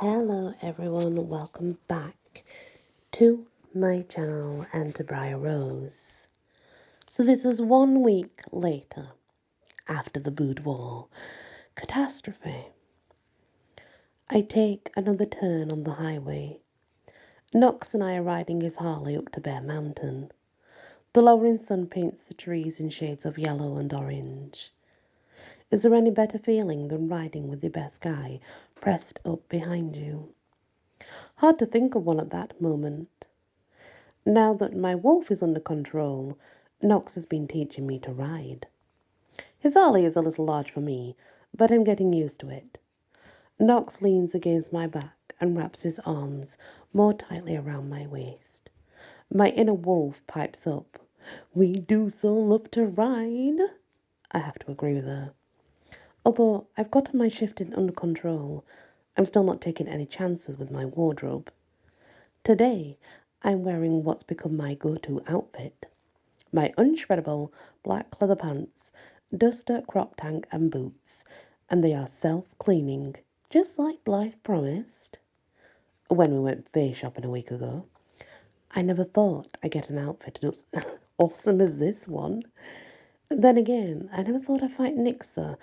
Hello everyone, welcome back to my channel and to Bryar Rose. So this is 1 week later after the boudoir catastrophe. I take another turn on the highway. Knox and I are riding his Harley up to Bear Mountain. The lowering sun paints the trees in shades of yellow and orange. Is there any better feeling than riding with your best guy pressed up behind you? Hard to think of one at that moment. Now that my wolf is under control, Knox has been teaching me to ride. His Harley is a little large for me, but I'm getting used to it. Knox leans against my back and wraps his arms more tightly around my waist. My inner wolf pipes up. We do so love to ride. I have to agree with her. Although I've gotten my shifting under control, I'm still not taking any chances with my wardrobe. Today, I'm wearing what's become my go-to outfit. My unshreddable black leather pants, duster crop tank and boots, and they are self-cleaning, just like Blythe promised. When we went face shopping a week ago, I never thought I'd get an outfit as awesome as this one. Then again, I never thought I'd fight Nixa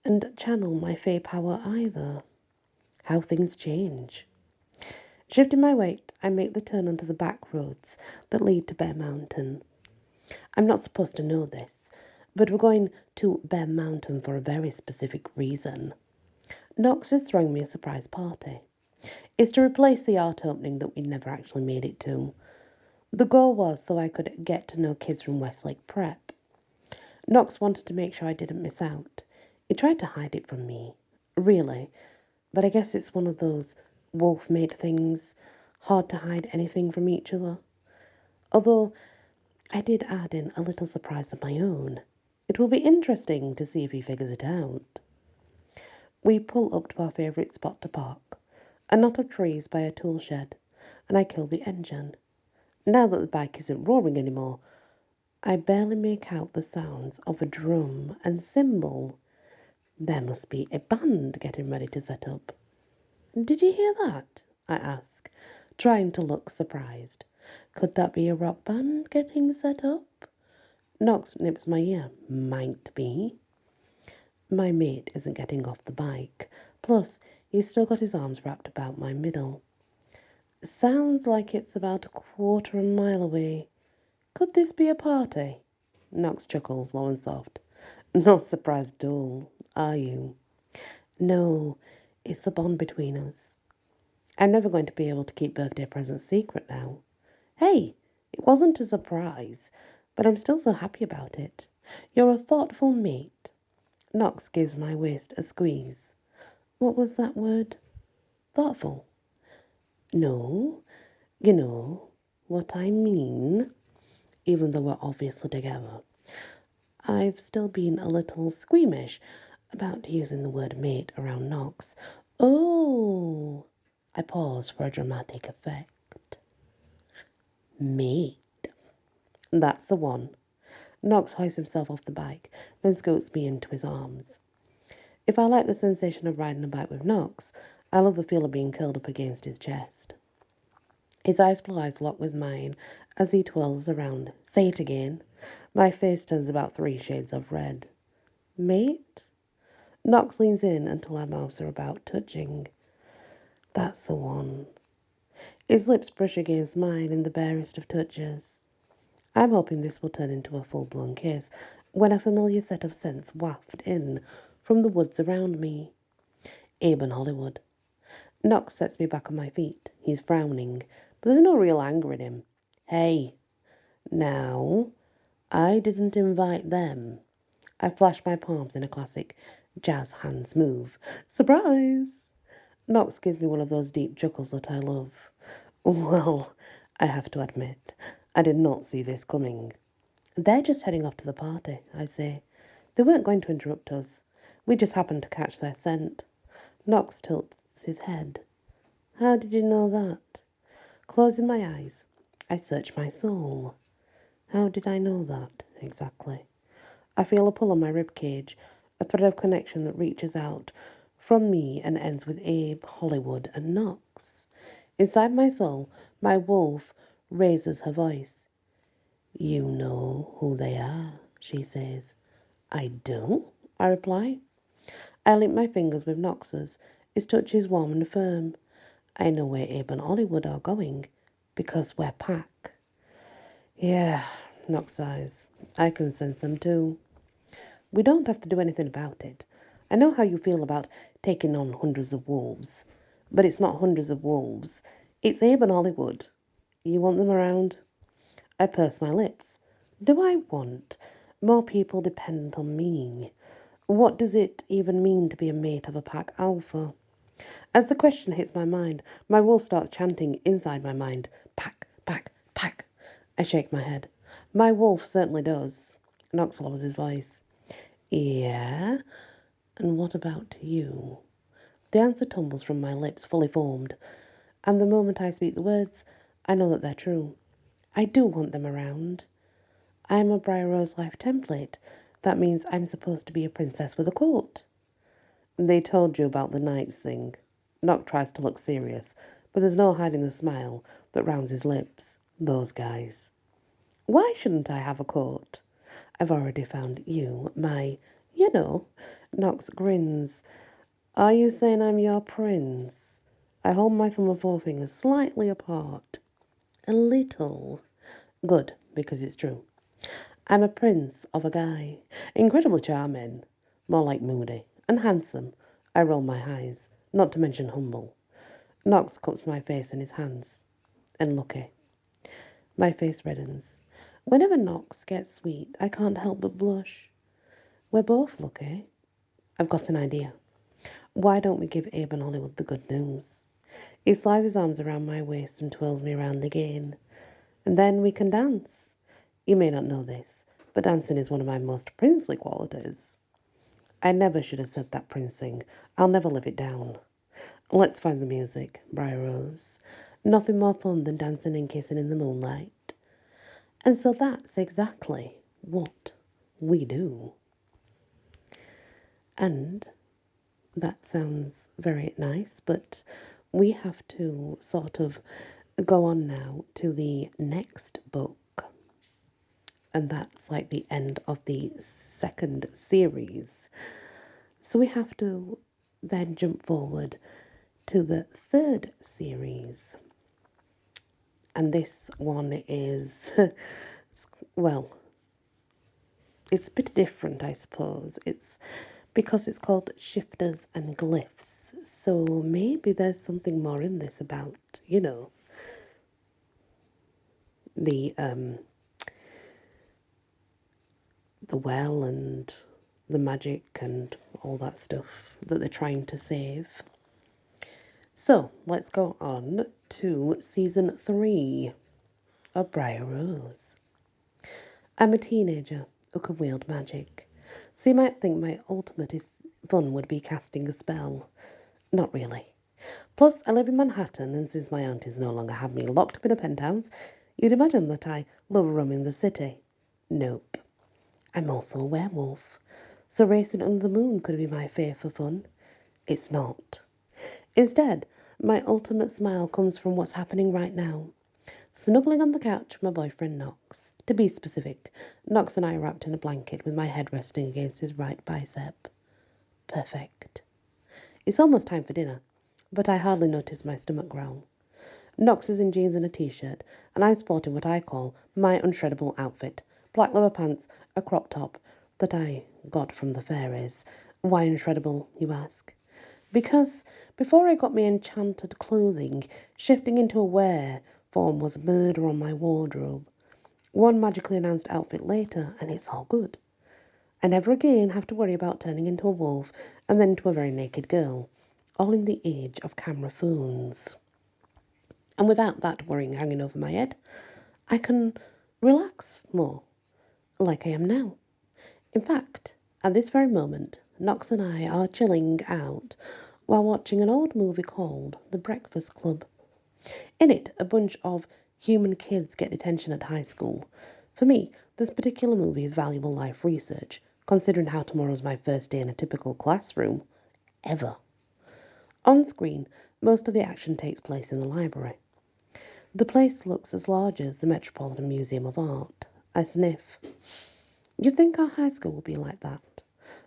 and channel my fae power either. How things change. Shifting my weight, I make the turn onto the back roads that lead to Bear Mountain. I'm not supposed to know this, but we're going to Bear Mountain for a very specific reason. Knox is throwing me a surprise party. It's to replace the art opening that we never actually made it to. The goal was so I could get to know kids from Westlake Prep. Knox wanted to make sure I didn't miss out. He tried to hide it from me, really, but I guess it's one of those wolf-mate things, hard to hide anything from each other. Although I did add in a little surprise of my own. It will be interesting to see if he figures it out. We pull up to our favourite spot to park, a knot of trees by a tool shed, and I kill the engine. Now that the bike isn't roaring anymore, I barely make out the sounds of a drum and cymbal. There must be a band getting ready to set up. Did you hear that? I ask, trying to look surprised. Could that be a rock band getting set up? Knox nips my ear. Might be. My mate isn't getting off the bike. Plus, he's still got his arms wrapped about my middle. Sounds like it's about a quarter of a mile away. Could this be a party? Knox chuckles low and soft. Not surprised at all, are you? No, it's the bond between us. I'm never going to be able to keep birthday presents secret now. Hey, it wasn't a surprise, but I'm still so happy about it. You're a thoughtful mate. Knox gives my waist a squeeze. What was that word? Thoughtful. No, you know what I mean, even though we're obviously together. I've still been a little squeamish about using the word mate around Knox. Oh, I pause for a dramatic effect. Mate. That's the one. Knox hoists himself off the bike, then scoots me into his arms. If I like the sensation of riding a bike with Knox, I love the feel of being curled up against his chest. His eyes lock with mine as he twirls around. Say it again. My face turns about 3 shades of red. Mate? Knox leans in until our mouths are about touching. That's the one. His lips brush against mine in the barest of touches. I'm hoping this will turn into a full-blown kiss when a familiar set of scents waft in from the woods around me. Abe and Hollywood. Knox sets me back on my feet. He's frowning, but there's no real anger in him. Hey, now, I didn't invite them. I flash my palms in a classic jazz hands move. Surprise! Knox gives me one of those deep chuckles that I love. Well, I have to admit, I did not see this coming. They're just heading off to the party, I say. They weren't going to interrupt us. We just happened to catch their scent. Knox tilts his head. How did you know that? Closing my eyes, I search my soul. How did I know that, exactly? I feel a pull on my rib cage, a thread of connection that reaches out from me and ends with Abe, Hollywood, and Knox. Inside my soul, my wolf raises her voice. You know who they are, she says. I don't, I reply. I link my fingers with Knox's. His touch is warm and firm. I know where Abe and Hollywood are going, because we're pack. Yeah, Knox sighs. I can sense them too. We don't have to do anything about it. I know how you feel about taking on hundreds of wolves, but it's not hundreds of wolves. It's Abe and Hollywood. You want them around? I purse my lips. Do I want more people dependent on me? What does it even mean to be a mate of a pack alpha? As the question hits my mind, my wolf starts chanting inside my mind, pack, pack, pack. I shake my head. My wolf certainly does. Knox lowers his voice. Yeah? And what about you? The answer tumbles from my lips, fully formed, and the moment I speak the words, I know that they're true. I do want them around. I'm a Bryar Rose life template. That means I'm supposed to be a princess with a court. They told you about the knights thing. Nock tries to look serious, but there's no hiding the smile that rounds his lips. Those guys. Why shouldn't I have a court? I've already found you, Knox grins. Are you saying I'm your prince? I hold my thumb and forefinger slightly apart. A little. Good, because it's true. I'm a prince of a guy. Incredibly charming. More like moody. And handsome. I roll my eyes. Not to mention humble. Knox cups my face in his hands. And lucky. My face reddens. Whenever Knox gets sweet, I can't help but blush. We're both lucky. I've got an idea. Why don't we give Abe and Hollywood the good news? He slides his arms around my waist and twirls me round again. And then we can dance. You may not know this, but dancing is one of my most princely qualities. I never should have said that princing. I'll never live it down. Let's find the music, Bryar Rose. Nothing more fun than dancing and kissing in the moonlight. And so that's exactly what we do. And that sounds very nice, but we have to sort of go on now to the next book. And that's like the end of the second series. So we have to then jump forward to the third series. And this one is, well, it's a bit different, I suppose. It's because it's called Shifters and Glyphs. So maybe there's something more in this about, the well and the magic and all that stuff that they're trying to save. So let's go on to season 3 of Bryar Rose. I'm a teenager who can wield magic, so you might think my ultimate fun would be casting a spell. Not really. Plus, I live in Manhattan, and since my aunties no longer have me locked up in a penthouse, you'd imagine that I love roaming the city. Nope. I'm also a werewolf, so racing under the moon could be my fare for fun. It's not. Instead, my ultimate smile comes from what's happening right now. Snuggling on the couch with my boyfriend Knox. To be specific, Knox and I are wrapped in a blanket with my head resting against his right bicep. Perfect. It's almost time for dinner, but I hardly notice my stomach growl. Knox is in jeans and a t-shirt, and I'm sporting what I call my unshreddable outfit. Black leather pants, a crop top that I got from the fairies. Why unshreddable, you ask? Because before I got my enchanted clothing, shifting into a wear form was murder on my wardrobe. One magically announced outfit later, and it's all good. I never again have to worry about turning into a wolf and then into a very naked girl, all in the age of camera phones. And without that worrying hanging over my head, I can relax more, like I am now. In fact, at this very moment, Knox and I are chilling out while watching an old movie called The Breakfast Club. In it, a bunch of human kids get detention at high school. For me, this particular movie is valuable life research, considering how tomorrow's my first day in a typical classroom. Ever. On screen, most of the action takes place in the library. The place looks as large as the Metropolitan Museum of Art. I sniff. You'd think our high school would be like that.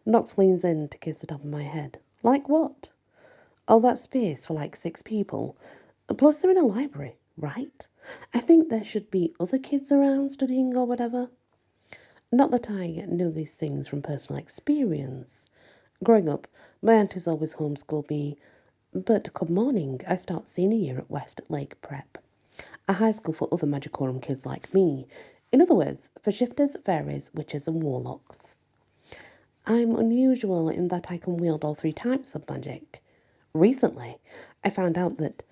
Knox leans in to kiss the top of my head. Like what? All that space for like 6 people. Plus they're in a library, right? I think there should be other kids around studying or whatever. Not that I know these things from personal experience. Growing up, my aunties always homeschooled me, but come morning, I start senior year at Westlake Prep, a high school for other magicorum kids like me. In other words, for shifters, fairies, witches and warlocks. I'm unusual in that I can wield all 3 types of magic. Recently, I found out that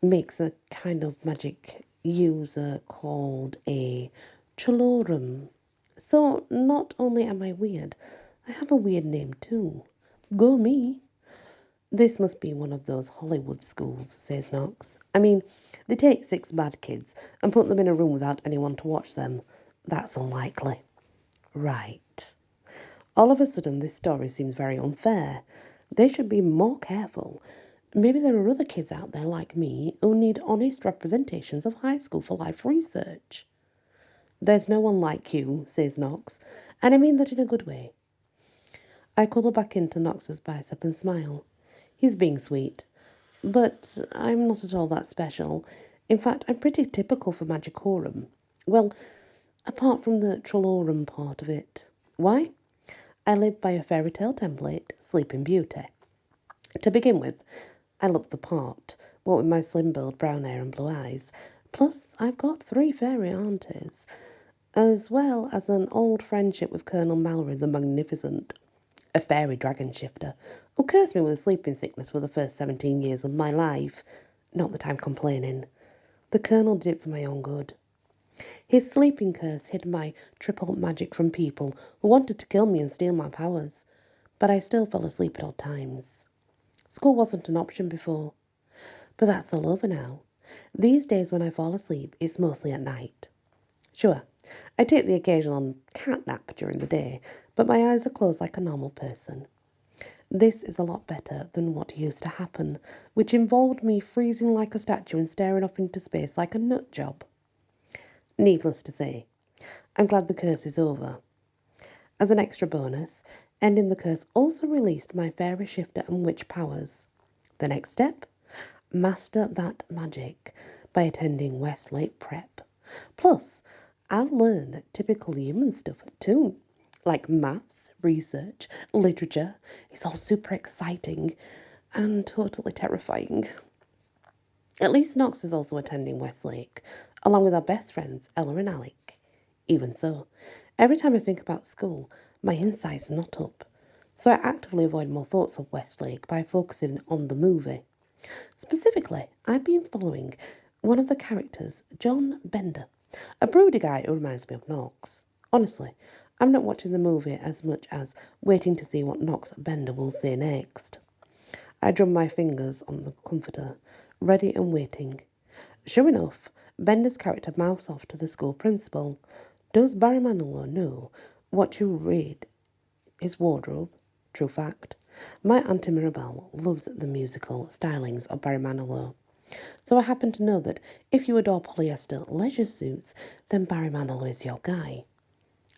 makes a kind of magic user called a Cholorum. So not only am I weird, I have a weird name too. Go me. This must be one of those Hollywood schools, says Knox. I mean, they take 6 bad kids and put them in a room without anyone to watch them. That's unlikely. Right. All of a sudden, this story seems very unfair. They should be more careful. Maybe there are other kids out there like me who need honest representations of high school for life research. There's no one like you, says Knox, and I mean that in a good way. I cuddle back into Knox's bicep and smile. He's being sweet, but I'm not at all that special. In fact, I'm pretty typical for magicorum. Well, apart from the trollorum part of it. Why? I live by a fairy tale template, Sleeping Beauty. To begin with, I look the part, what with my slim build, brown hair and blue eyes. Plus, I've got 3 fairy aunties, as well as an old friendship with Colonel Mallory the Magnificent, a fairy dragon shifter, who cursed me with a sleeping sickness for the first 17 years of my life. Not that I'm complaining. The Colonel did it for my own good. His sleeping curse hid my triple magic from people who wanted to kill me and steal my powers, but I still fell asleep at odd times. School wasn't an option before, but that's all over now. These days when I fall asleep, it's mostly at night. Sure, I take the occasional cat nap during the day, but my eyes are closed like a normal person. This is a lot better than what used to happen, which involved me freezing like a statue and staring off into space like a nut job. Needless to say, I'm glad the curse is over. As an extra bonus, ending the curse also released my fairy shifter and witch powers. The next step? Master that magic by attending Westlake Prep. Plus, I'll learn typical human stuff too, like maths, research, literature. It's all super exciting and totally terrifying. At least Knox is also attending Westlake, along with our best friends, Ella and Alec. Even so, every time I think about school, my insides knot up, so I actively avoid more thoughts of Westlake by focusing on the movie. Specifically, I've been following one of the characters, John Bender, a broody guy who reminds me of Knox. Honestly, I'm not watching the movie as much as waiting to see what Knox Bender will say next. I drum my fingers on the comforter, ready and waiting. Sure enough, Bender's character mouths off to the school principal. Does Barry Manilow know what you read his wardrobe? True fact. My Auntie Mirabelle loves the musical stylings of Barry Manilow. So I happen to know that if you adore polyester leisure suits, then Barry Manilow is your guy.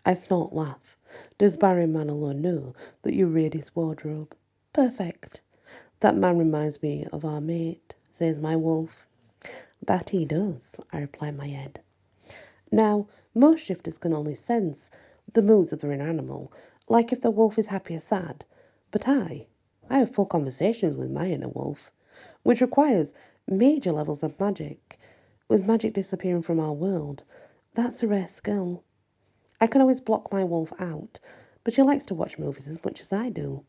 I snort laugh. Does Barry Manilow know that you read his wardrobe? Perfect. That man reminds me of our mate, says my wolf. That he does, I reply in my head. Now, most shifters can only sense the moods of their inner animal, like if the wolf is happy or sad. But I have full conversations with my inner wolf, which requires major levels of magic. With magic disappearing from our world, that's a rare skill. I can always block my wolf out, but she likes to watch movies as much as I do.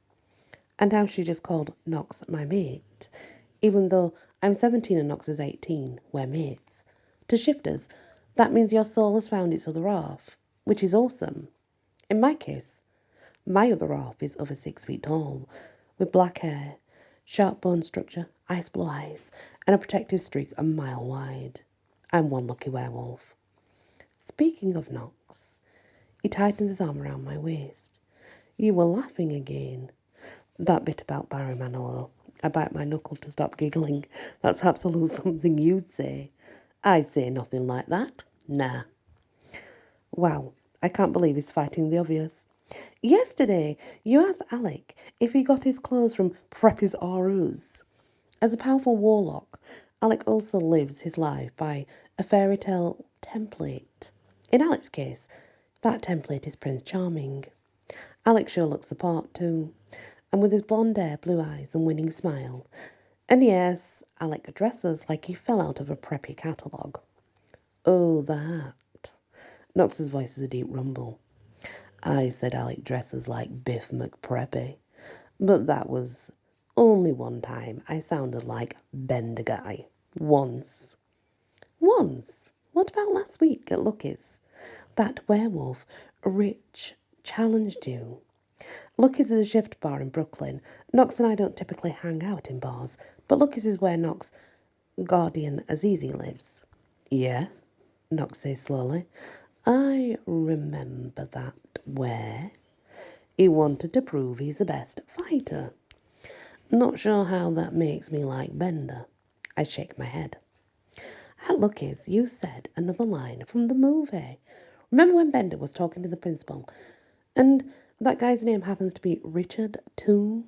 And now she just called Knox my mate, even though I'm 17 and Knox is 18, we're mates. To shifters, that means your soul has found its other half, which is awesome. In my case, my other half is over 6 feet tall, with black hair, sharp bone structure, ice blue eyes, and a protective streak a mile wide. I'm one lucky werewolf. Speaking of Knox, he tightens his arm around my waist. You were laughing again. That bit about Barry Manilow. I bite my knuckle to stop giggling. That's absolutely something you'd say. I'd say nothing like that. Nah. Wow, I can't believe he's fighting the obvious. Yesterday, you asked Alec if he got his clothes from Bryar Rose. As a powerful warlock, Alec also lives his life by a fairy tale template. In Alec's case, that template is Prince Charming. Alec sure looks the part too, and with his blonde hair, blue eyes, and winning smile. And yes, Alec dresses like he fell out of a preppy catalogue. Oh, that. Knox's voice is a deep rumble. I said Alec dresses like Biff McPreppy, but that was only one time I sounded like Bender Guy. Once. Once? What about last week at Lucky's? That werewolf, Rich, challenged you. Lucky's is a shift bar in Brooklyn. Knox and I don't typically hang out in bars, but Lucky's is where Knox, guardian Azizi, lives. Yeah, Knox says slowly. I remember that. Where? He wanted to prove he's the best fighter. Not sure how that makes me like Bender. I shake my head. At Lucky's, you said another line from the movie. Remember when Bender was talking to the principal? And that guy's name happens to be Richard, too?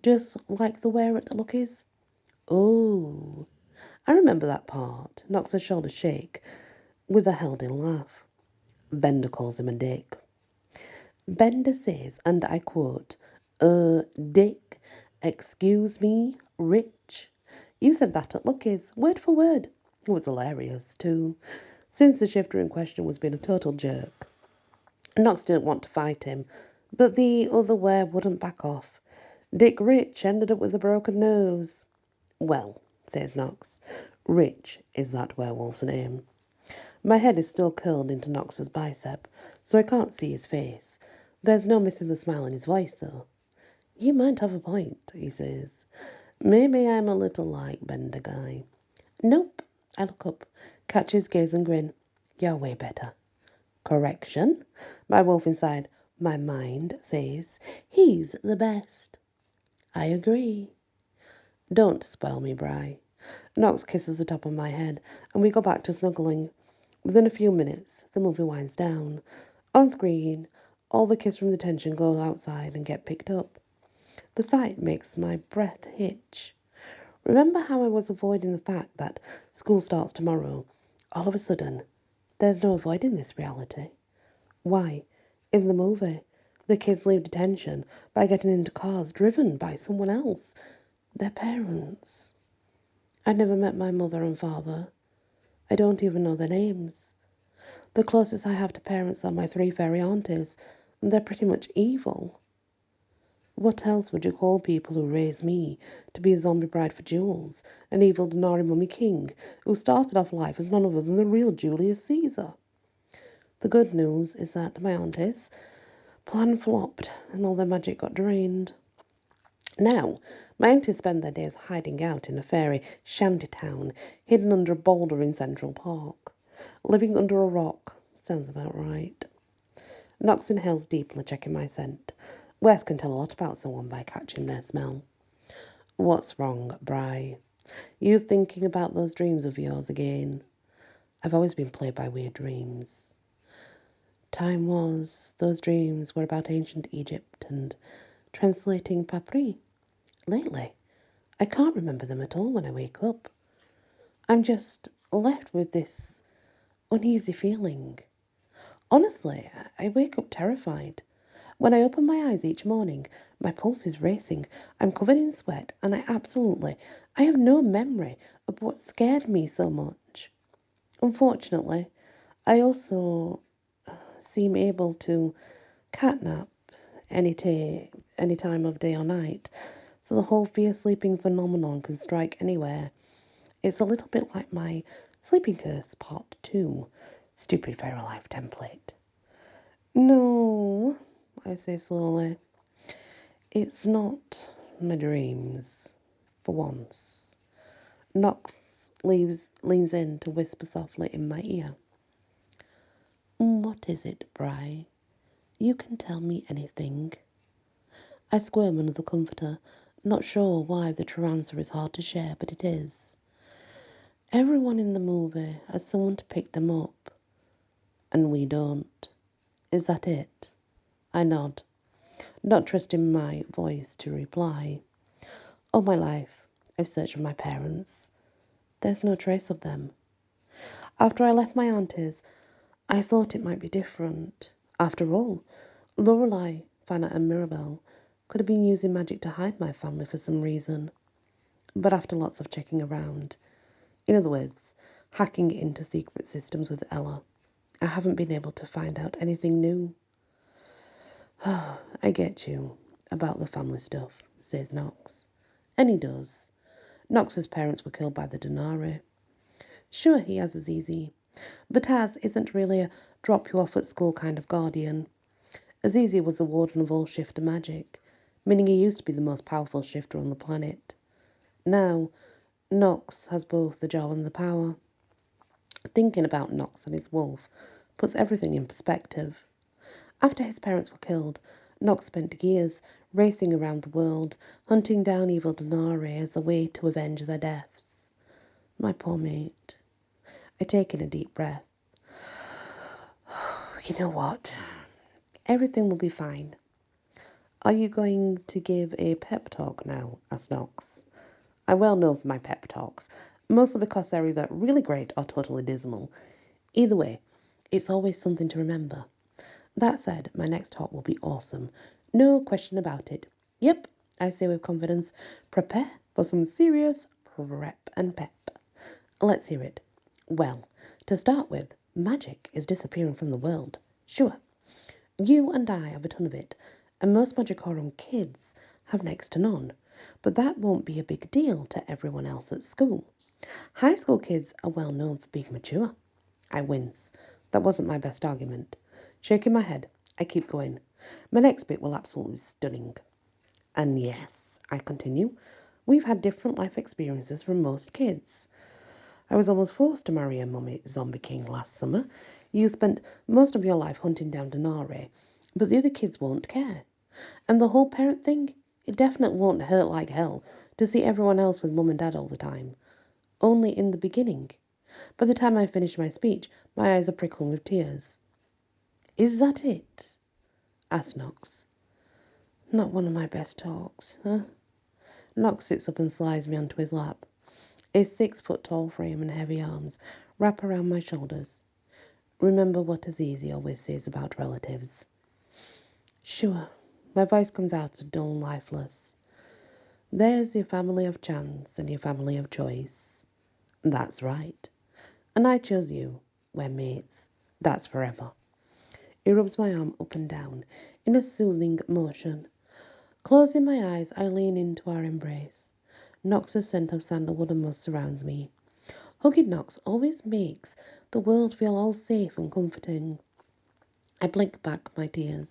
Just like the wearer at Lucky's? Oh, I remember that part. Knox's shoulders shake with a held-in laugh. Bender calls him a dick. Bender says, and I quote, Dick, excuse me, Rich. You said that at Lucky's, word for word. It was hilarious, too, since the shifter in question was being a total jerk. Knox didn't want to fight him, but the other were wouldn't back off. Dick Rich ended up with a broken nose. Well, says Knox, Rich is that werewolf's name. My head is still curled into Knox's bicep, so I can't see his face. There's no missing the smile in his voice, though. You might have a point, he says. Maybe I'm a little like Bender Guy. Nope. I look up, catch his gaze and grin. You're way better. Correction. My wolf inside my mind says he's the best. I agree. Don't spoil me, Bry. Knox kisses the top of my head, and we go back to snuggling. Within a few minutes, the movie winds down. On screen, all the kids from the tension go outside and get picked up. The sight makes my breath hitch. Remember how I was avoiding the fact that school starts tomorrow? All of a sudden, there's no avoiding this reality. Why, in the movie, the kids leave detention by getting into cars driven by someone else, their parents. I never met my mother and father. I don't even know their names. The closest I have to parents are my 3 fairy aunties, and they're pretty much evil. What else would you call people who raised me to be a zombie bride for Jules, an evil Denari mummy king who started off life as none other than the real Julius Caesar? The good news is that my aunties' plan flopped and all their magic got drained. Now, my aunties spend their days hiding out in a fairy shanty town hidden under a boulder in Central Park. Living under a rock. Sounds about right. Knox inhales deeply, checking my scent. Wes can tell a lot about someone by catching their smell. What's wrong, Bry? You thinking about those dreams of yours again? I've always been plagued by weird dreams. Time was, those dreams were about ancient Egypt and translating Papri. Lately, I can't remember them at all when I wake up. I'm just left with this uneasy feeling. Honestly, I wake up terrified. When I open my eyes each morning, my pulse is racing, I'm covered in sweat, and I have no memory of what scared me so much. Unfortunately, I also seem able to catnap any time of day or night, so the whole fear sleeping phenomenon can strike anywhere. It's a little bit like my sleeping curse part 2, stupid fairy life template. No, I say slowly. It's not my dreams, for once. Knox leans in to whisper softly in my ear. What is it, You can tell me anything. I squirm under the comforter, Not sure why the true answer is hard to share, but it is. Everyone in the movie has someone to pick them up, and we don't. Is that it? I nod, not trusting my voice to reply. All my life, I've searched for my parents. There's no trace of them. After I left my auntie's, I thought it might be different. After all, Lorelei, Fanna, and Mirabelle could have been using magic to hide my family for some reason. But after lots of checking around, in other words, hacking into secret systems with Ella, I haven't been able to find out anything new. I get you about the family stuff, says Knox. And he does. Knox's parents were killed by the Denari. Sure, he has Azizi, but Taz isn't really a drop you off at school kind of guardian. Azizi was the warden of all shifter magic, meaning he used to be the most powerful shifter on the planet. Now, Knox has both the job and the power. Thinking about Knox and his wolf puts everything in perspective. After his parents were killed, Knox spent years racing around the world, hunting down evil Denari as a way to avenge their deaths. My poor mate. I take in a deep breath. You know what? Everything will be fine. Are you going to give a pep talk now? Asked Knox. I'm well known for my pep talks, mostly because they're either really great or totally dismal. Either way, it's always something to remember. That said, my next talk will be awesome. No question about it. Yep, I say with confidence. Prepare for some serious prep and pep. Let's hear it. Well, to start with, magic is disappearing from the world. Sure. You and I have a ton of it, and most magicorum kids have next to none. But that won't be a big deal to everyone else at school. High school kids are well known for being mature. I wince. That wasn't my best argument. Shaking my head, I keep going. My next bit will absolutely be stunning. And yes, I continue, we've had different life experiences from most kids. I was almost forced to marry a mummy zombie king last summer. You spent most of your life hunting down Denari, but the other kids won't care. And the whole parent thing, it definitely won't hurt like hell to see everyone else with mum and dad all the time. Only in the beginning. By the time I finish my speech, my eyes are prickling with tears. Is that it? Asked Knox. Not one of my best talks, huh? Knox sits up and slides me onto his lap. His 6-foot-tall frame and heavy arms wrap around my shoulders. Remember what Azizi always says about relatives. Sure, my voice comes out dull and lifeless. There's your family of chance and your family of choice. That's right. And I chose you. We're mates. That's forever. He rubs my arm up and down in a soothing motion. Closing my eyes, I lean into our embrace. Knox's scent of sandalwood and musk surrounds me. Hugging Knox always makes the world feel all safe and comforting. I blink back my tears.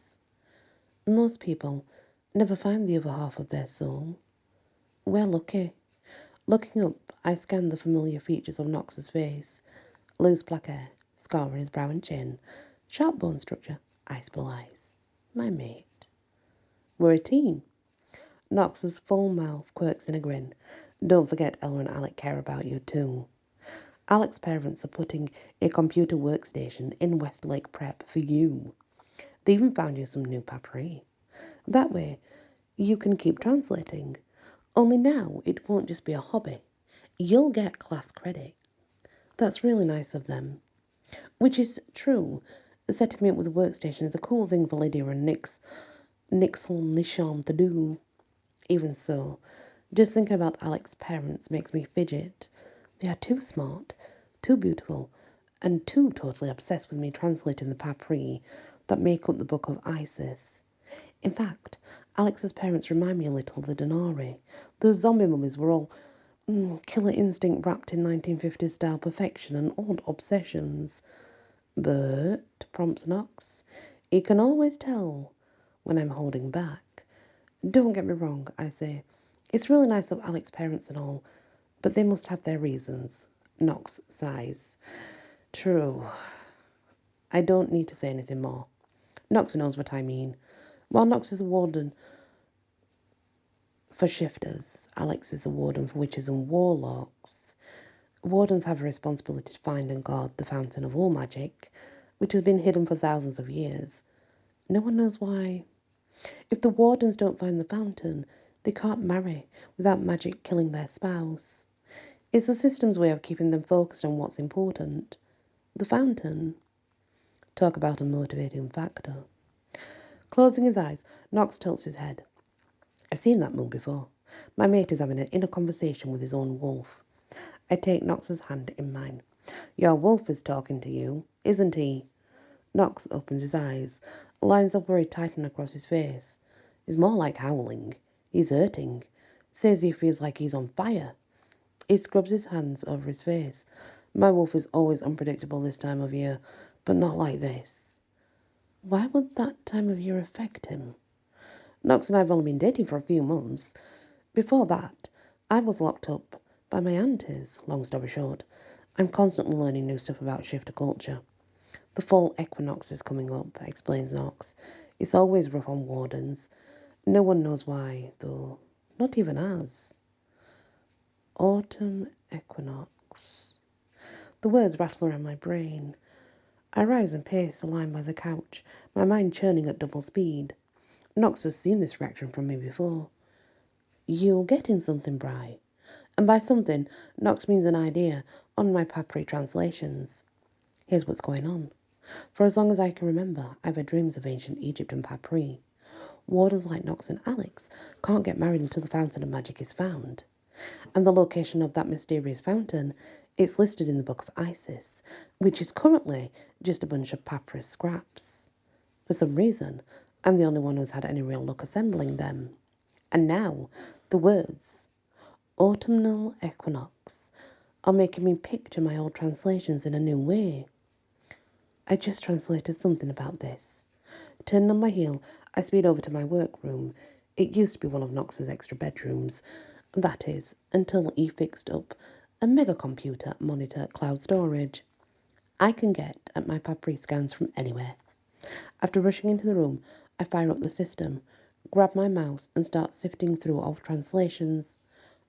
Most people never find the other half of their soul. We're lucky. Looking up, I scan the familiar features of Knox's face. Loose black hair, scar on his brow and chin, sharp bone structure, ice blue eyes. My mate. We're a team. Knox's full mouth quirks in a grin. Don't forget Ella and Alec care about you too. Alec's parents are putting a computer workstation in Westlake Prep for you. They even found you some new papery. That way, you can keep translating. Only now, it won't just be a hobby. You'll get class credit. That's really nice of them. Which is true. Setting me up with a workstation is a cool thing for Lydia and Nick's only charm to do. Even so, just thinking about Alec's parents makes me fidget. They are too smart, too beautiful, and too totally obsessed with me translating the papri that make up the Book of Isis. In fact, Alex's parents remind me a little of the Denari. Those zombie mummies were all killer instinct wrapped in 1950s style perfection and odd obsessions. But, prompts Knox, you can always tell when I'm holding back. Don't get me wrong, I say. It's really nice of Alex's parents and all, but they must have their reasons. Knox sighs. True. I don't need to say anything more. Knox knows what I mean. While Knox is a warden For shifters, Alex is the warden for witches and warlocks. Wardens have a responsibility to find and guard the fountain of all magic, which has been hidden for thousands of years. No one knows why. If the wardens don't find the fountain, they can't marry without magic killing their spouse. It's the system's way of keeping them focused on what's important. The fountain. Talk about a motivating factor. Closing his eyes, Knox tilts his head. I've seen that move before. My mate is having an inner conversation with his own wolf. I take Knox's hand in mine. Your wolf is talking to you, isn't he? Knox opens his eyes. Lines of worry tighten across his face. It's more like howling. He's hurting. Says he feels like he's on fire. He scrubs his hands over his face. My wolf is always unpredictable this time of year, but not like this. Why would that time of year affect him? Knox and I have only been dating for a few months. Before that, I was locked up by my aunties, long story short. I'm constantly learning new stuff about shifter culture. The fall equinox is coming up, explains Knox. It's always rough on wardens. No one knows why, though. Not even us. Autumn equinox. The words rattle around my brain. I rise and pace a line by the couch, my mind churning at double speed. Knox has seen this reaction from me before. You're getting something, Bry. And by something, Knox means an idea on my papri translations. Here's what's going on. For as long as I can remember, I've had dreams of ancient Egypt and papri. Wardens like Knox and Alex can't get married until the fountain of magic is found. And the location of that mysterious fountain, it's listed in the Book of Isis, which is currently just a bunch of papyrus scraps. For some reason, I'm the only one who's had any real luck assembling them. And now, the words, autumnal equinox, are making me picture my old translations in a new way. I just translated something about this. Turning on my heel, I speed over to my workroom. It used to be one of Knox's extra bedrooms. That is, until he fixed up a mega computer monitor cloud storage. I can get at my papri scans from anywhere. After rushing into the room, I fire up the system, grab my mouse and start sifting through old translations.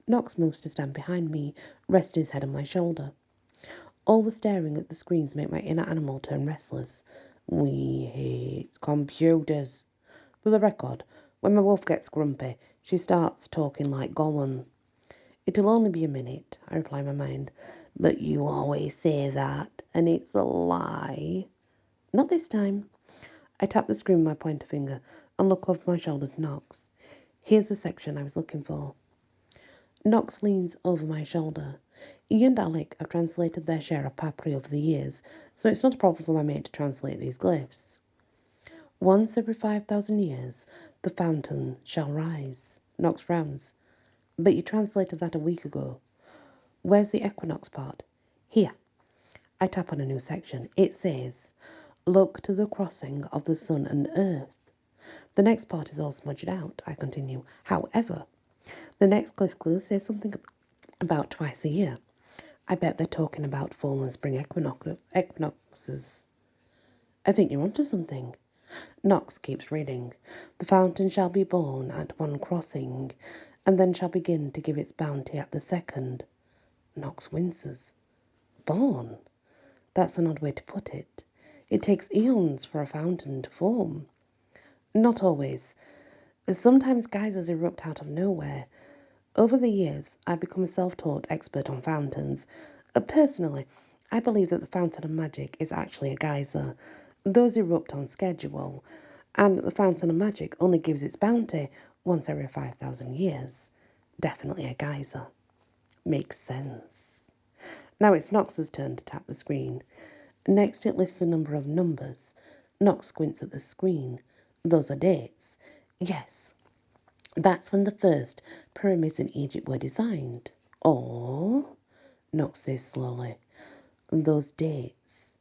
Knox moves to stand behind me, resting his head on my shoulder. All the staring at the screens make my inner animal turn restless. We hate computers. For the record, when my wolf gets grumpy, she starts talking like Gollum. It'll only be a minute, I reply in my mind. But you always say that, and it's a lie. Not this time. I tap the screen with my pointer finger and look over my shoulder to Knox. Here's the section I was looking for. Knox leans over my shoulder. He and Alec have translated their share of papri over the years, so it's not a problem for my mate to translate these glyphs. Once every 5,000 years, the fountain shall rise. Knox frowns. But you translated that a week ago. Where's the equinox part? Here. I tap on a new section. It says, look to the crossing of the sun and earth. The next part is all smudged out, I continue. However, the next glyph clue says something about twice a year. I bet they're talking about fall and spring equinoxes. I think you're onto something. Knox keeps reading. The fountain shall be born at one crossing, and then shall begin to give its bounty at the second. Knox winces. Born? That's an odd way to put it. It takes eons for a fountain to form. Not always. Sometimes geysers erupt out of nowhere. Over the years, I've become a self-taught expert on fountains. Personally, I believe that the fountain of magic is actually a geyser. Those erupt on schedule, and the fountain of magic only gives its bounty once every 5,000 years. Definitely a geyser. Makes sense. Now it's Knox's turn to tap the screen. Next it lists a number of numbers. Knox squints at the screen. Those are dates. Yes, that's when the first pyramids in Egypt were designed. Or, Knox says slowly, those dates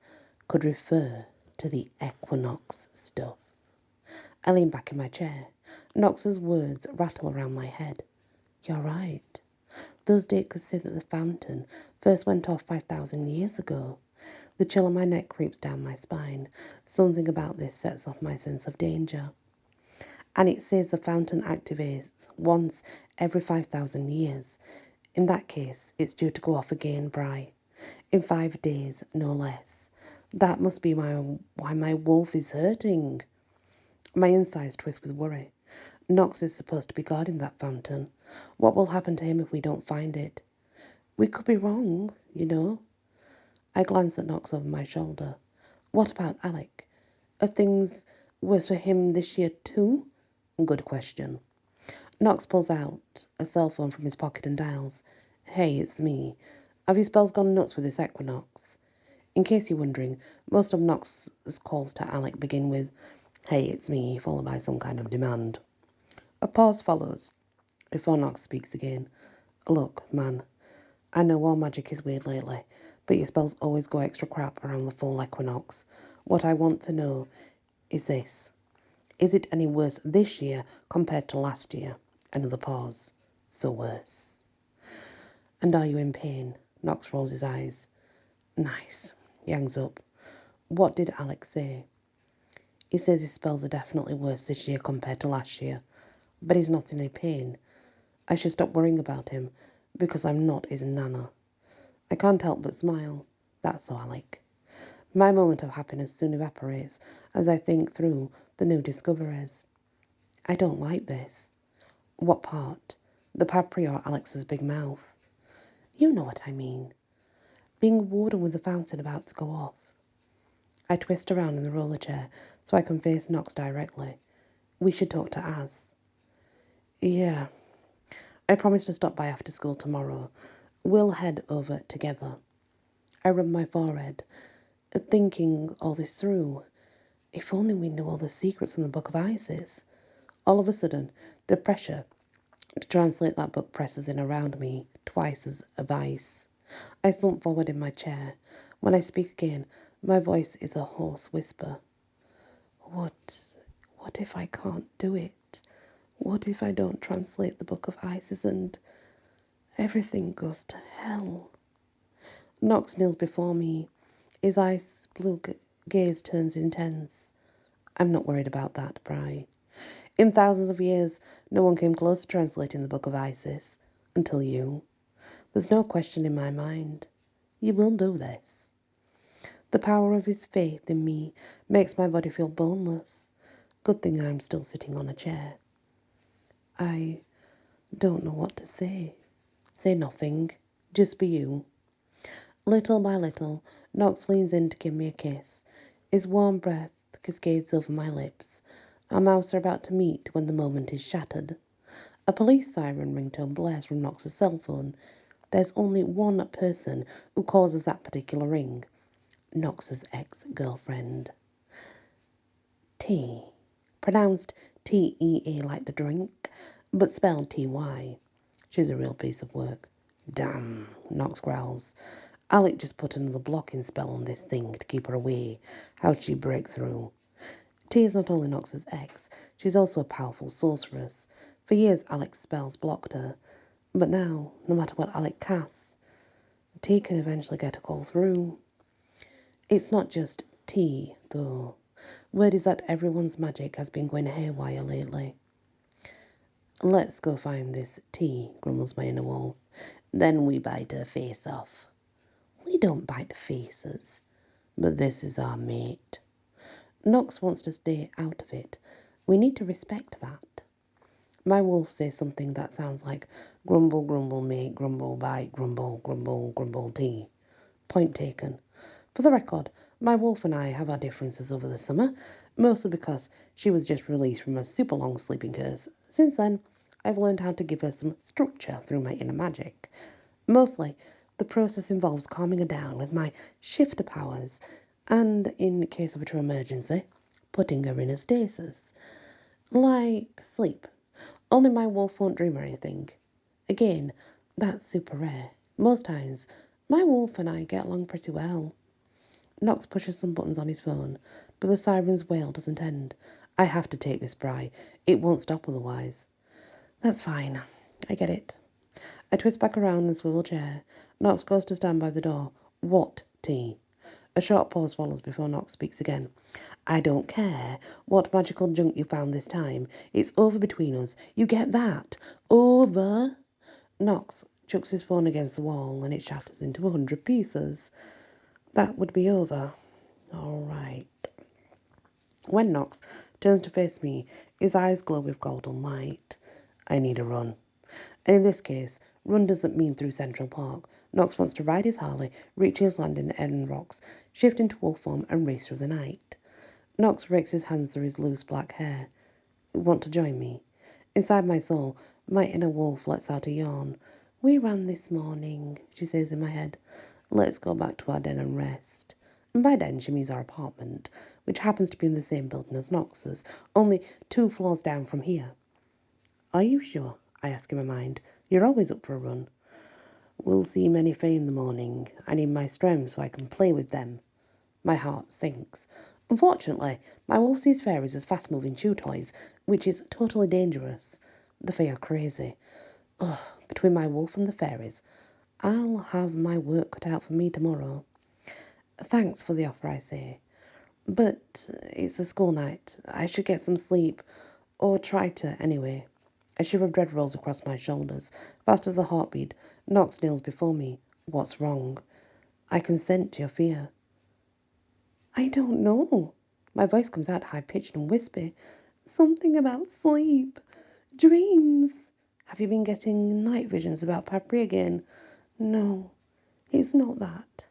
could refer to the equinox stuff. I lean back in my chair. Knox's words rattle around my head. You're right. Those dates could say that the fountain first went off 5,000 years ago. The chill on my neck creeps down my spine. Something about this sets off my sense of danger. And it says the fountain activates once every 5,000 years. In that case, it's due to go off again, Bry. In 5 days, no less. That must be why my wolf is hurting. My insides twist with worry. Knox is supposed to be guarding that fountain. What will happen to him if we don't find it? We could be wrong, you know. I glance at Knox over my shoulder. What about Alec? Are things worse for him this year too? Good question. Knox pulls out a cell phone from his pocket and dials. Hey, it's me. Have your spells gone nuts with this equinox? In case you're wondering, most of Knox's calls to Alec begin with, Hey, it's me, followed by some kind of demand. A pause follows before Knox speaks again. Look, man, I know all magic is weird lately, but your spells always go extra crap around the fall equinox. What I want to know is this. Is it any worse this year compared to last year? Another pause. So worse. And are you in pain? Knox rolls his eyes. Nice. He hangs up. What did Alex say? He says his spells are definitely worse this year compared to last year, but he's not in any pain. I should stop worrying about him, because I'm not his nana. I can't help but smile. That's so Alec. My moment of happiness soon evaporates as I think through the new discoveries. I don't like this. What part? The papri or Alex's big mouth? You know what I mean. Being warden with the fountain about to go off. I twist around in the roller chair so I can face Knox directly. We should talk to Az. Yeah. I promise to stop by after school tomorrow. We'll head over together. I rub my forehead, thinking all this through. If only we knew all the secrets from the Book of Isis. All of a sudden, the pressure to translate that book presses in around me, twice as of ice. I slump forward in my chair. When I speak again, my voice is a hoarse whisper. What if I can't do it? What if I don't translate the Book of Isis and everything goes to hell? Knox kneels before me. His ice blue gaze turns intense. I'm not worried about that, Bry. In thousands of years, no one came close to translating the Book of Isis. Until you. There's no question in my mind. You will do this. The power of his faith in me makes my body feel boneless. Good thing I'm still sitting on a chair. I don't know what to say. Say nothing. Just be you. Little by little, Knox leans in to give me a kiss. His warm breath cascades over my lips. Our mouths are about to meet when the moment is shattered. A police siren ringtone blares from Knox's cell phone. There's only one person who causes that particular ring. Knox's ex-girlfriend. T. Pronounced T-E-A like the drink, but spelled T-Y. She's a real piece of work. Damn, Knox growls. Alec just put another blocking spell on this thing to keep her away. How'd she break through? T is not only Knox's ex, she's also a powerful sorceress. For years, Alec's spells blocked her. But now, no matter what Alec casts, T can eventually get a call through. It's not just T, though. Word is that everyone's magic has been going haywire lately. Let's go find this T, grumbles my inner wolf. Then we bite her face off. We don't bite faces, but this is our mate. Knox wants to stay out of it. We need to respect that. My wolf says something that sounds like grumble, grumble, mate, grumble, bite, grumble, grumble, grumble, T. Point taken. For the record, my wolf and I have our differences over the summer, mostly because she was just released from a super long sleeping curse. Since then, I've learned how to give her some structure through my inner magic. Mostly, the process involves calming her down with my shifter powers, and in case of a true emergency, putting her in a stasis. Like sleep. Only my wolf won't dream or anything. Again, that's super rare. Most times, my wolf and I get along pretty well. Knox pushes some buttons on his phone, but the siren's wail doesn't end. I have to take this, Bry. It won't stop otherwise. That's fine. I get it. I twist back around in the swivel chair. Knox goes to stand by the door. What, T? A short pause follows before Nox speaks again. I don't care what magical junk you found this time. It's over between us. You get that? Over? Nox chucks his phone against the wall and it shatters into 100 pieces. That would be over. All right. When Nox turns to face me, his eyes glow with golden light. I need a run. And in this case, run doesn't mean through Central Park. Nox wants to ride his Harley, reach his landing at Eden Rocks, shift into wolf form and race through the night. Nox rakes his hands through his loose black hair. Want to join me? Inside my soul, my inner wolf lets out a yawn. We ran this morning, she says in my head. Let's go back to our den and rest. And by den she means our apartment, which happens to be in the same building as Nox's, only 2 floors down from here. Are you sure? I ask in my mind. You're always up for a run. We'll see many fae in the morning. I need my strength so I can play with them. My heart sinks. Unfortunately, my wolf sees fairies as fast-moving chew toys, which is totally dangerous. The fae are crazy. Ugh, between my wolf and the fairies, I'll have my work cut out for me tomorrow. Thanks for the offer, I say. But it's a school night. I should get some sleep. Or try to, anyway. A shiver of dread rolls across my shoulders. Fast as a heartbeat, Nox kneels before me. What's wrong? I consent to your fear. I don't know. My voice comes out high-pitched and wispy. Something about sleep. Dreams. Have you been getting night visions about Papri again? No, it's not that.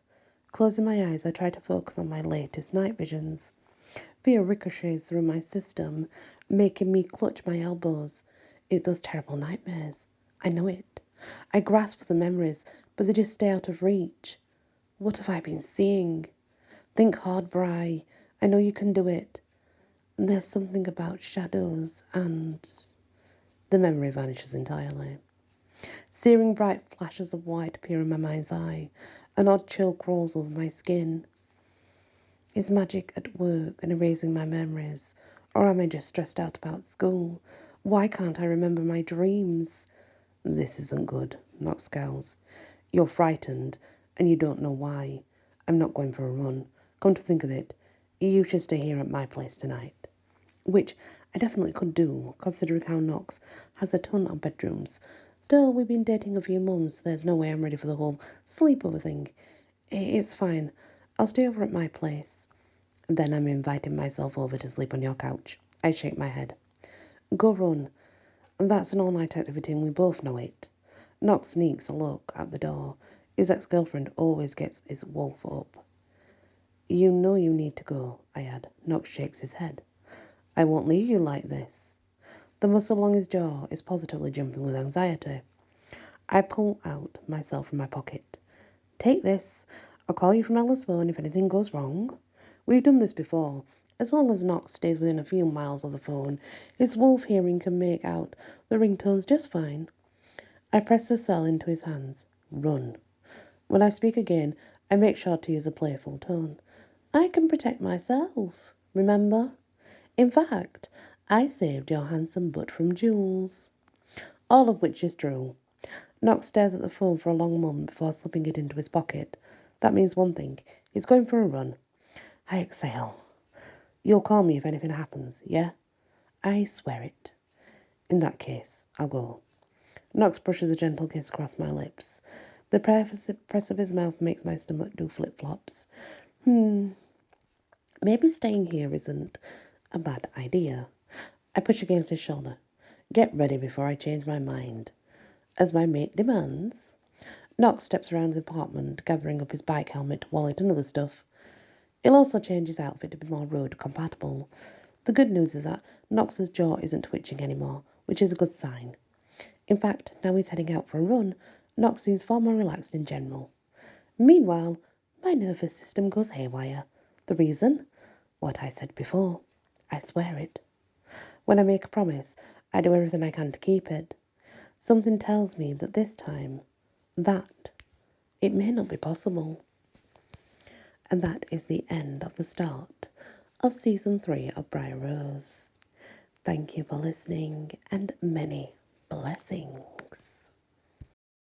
Closing my eyes, I try to focus on my latest night visions. Fear ricochets through my system, making me clutch my elbows. It's those terrible nightmares. I know it. I grasp for the memories, but they just stay out of reach. What have I been seeing? Think hard, Bry. I know you can do it. There's something about shadows and... The memory vanishes entirely. Searing bright flashes of white appear in my mind's eye. An odd chill crawls over my skin. Is magic at work and erasing my memories? Or am I just stressed out about school? Why can't I remember my dreams? This isn't good, Nox scowls. You're frightened, and you don't know why. I'm not going for a run. Come to think of it, you should stay here at my place tonight. Which I definitely could do, considering how Nox has a ton of bedrooms. Still, we've been dating a few months. There's no way I'm ready for the whole sleepover thing. It's fine. I'll stay over at my place. Then I'm inviting myself over to sleep on your couch. I shake my head. Go run. That's an all-night activity and we both know it. Nox sneaks a look at the door. His ex-girlfriend always gets his wolf up. You know you need to go, I add. Nox shakes his head. I won't leave you like this. The muscle along his jaw is positively jumping with anxiety. I pull out myself from my pocket. Take this. I'll call you from Ella's phone if anything goes wrong. We've done this before. As long as Nox stays within a few miles of the phone, his wolf hearing can make out the ringtones just fine. I press the cell into his hands. Run. When I speak again, I make sure to use a playful tone. I can protect myself, remember? In fact, I saved your handsome butt from Jules. All of which is true. Nox stares at the phone for a long moment before slipping it into his pocket. That means one thing. He's going for a run. I exhale. You'll call me if anything happens, yeah? I swear it. In that case, I'll go. Nox brushes a gentle kiss across my lips. The press of his mouth makes my stomach do flip-flops. Maybe staying here isn't a bad idea. I push against his shoulder. Get ready before I change my mind. As my mate demands. Nox steps around his apartment, gathering up his bike helmet, wallet and other stuff. He'll also change his outfit to be more road compatible. The good news is that Nox's jaw isn't twitching anymore, which is a good sign. In fact, now he's heading out for a run, Nox seems far more relaxed in general. Meanwhile, my nervous system goes haywire. The reason? What I said before. I swear it. When I make a promise, I do everything I can to keep it. Something tells me that this time, it may not be possible. And that is the end of the start of Season 3 of Bryar Rose. Thank you for listening and many blessings.